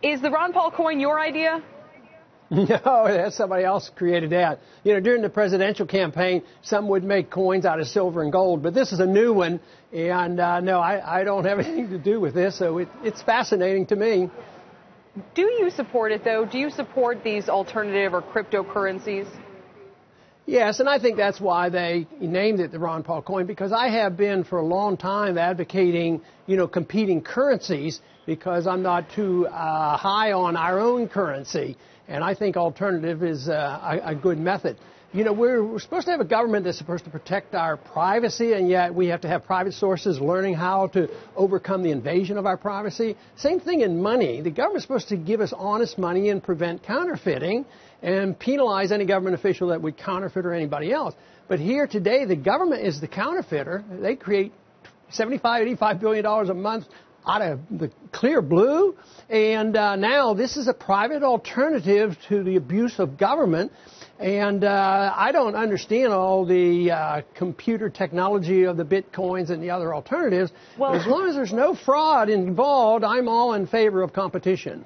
Is the Ron Paul coin your idea? No, that's somebody else created that. You know, during the presidential campaign, some would make coins out of silver and gold, but this is a new one, and no, I don't have anything to do with this, so it's fascinating to me. Do you support it, though? Do you support these alternative or cryptocurrencies? Yes, and I think that's why they named it the Ron Paul coin, because I have been for a long time advocating, you know, competing currencies, because I'm not too high on our own currency. And I think alternative is a good method. You know, we're supposed to have a government that's supposed to protect our privacy, and yet we have to have private sources learning how to overcome the invasion of our privacy. Same thing in money. The government's supposed to give us honest money and prevent counterfeiting and penalize any government official that would counterfeit or anybody else. But here today, the government is the counterfeiter. They create $75, $85 billion a month out of the clear blue, and now this is a private alternative to the abuse of government, and I don't understand all the computer technology of the bitcoins and the other alternatives. Well, as long as there's no fraud involved, I'm all in favor of competition.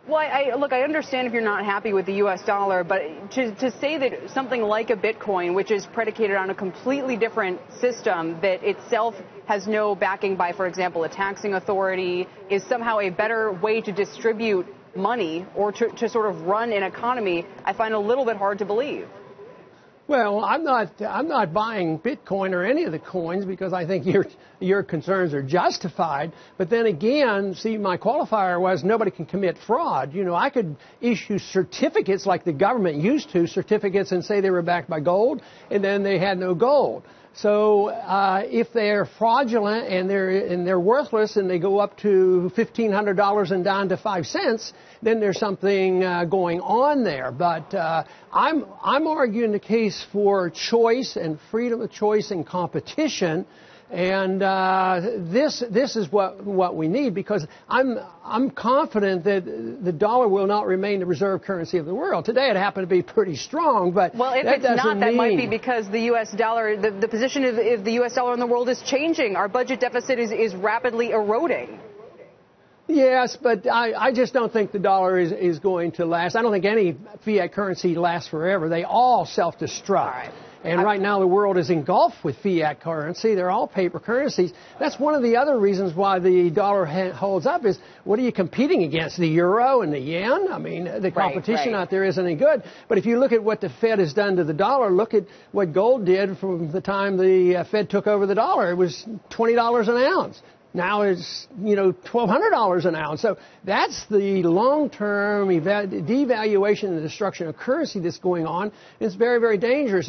Well, look, I understand if you're not happy with the U.S. dollar, but to say that something like a Bitcoin, which is predicated on a completely different system that itself has no backing by, for example, a taxing authority, is somehow a better way to distribute money or to sort of run an economy, I find a little bit hard to believe. Well, I'm not buying Bitcoin or any of the coins because I think your concerns are justified. But then again, see, my qualifier was nobody can commit fraud. You know, I could issue certificates like the government used to, certificates, and say they were backed by gold, and then they had no gold. So if they're fraudulent and they're worthless and they go up to $1,500 and down to 5 cents, then there's something going on there. But I'm arguing the case for choice and freedom of choice and competition. And this is what we need, because I'm confident that the dollar will not remain the reserve currency of the world. Today it happened to be pretty strong, but well, if it's not, that might be because the U.S. dollar, the position of the U.S. dollar in the world is changing. Our budget deficit is rapidly eroding. Yes, but I just don't think the dollar is going to last. I don't think any fiat currency lasts forever. They all self-destruct. All right. And right now the world is engulfed with fiat currency. They're all paper currencies. That's one of the other reasons why the dollar holds up is, what are you competing against? The euro and the yen? I mean, the competition out there isn't any good. But if you look at what the Fed has done to the dollar, look at what gold did from the time the Fed took over the dollar. It was $20 an ounce. Now it's, you know, $1,200 an ounce. So that's the long-term devaluation and destruction of currency that's going on. It's very, very dangerous.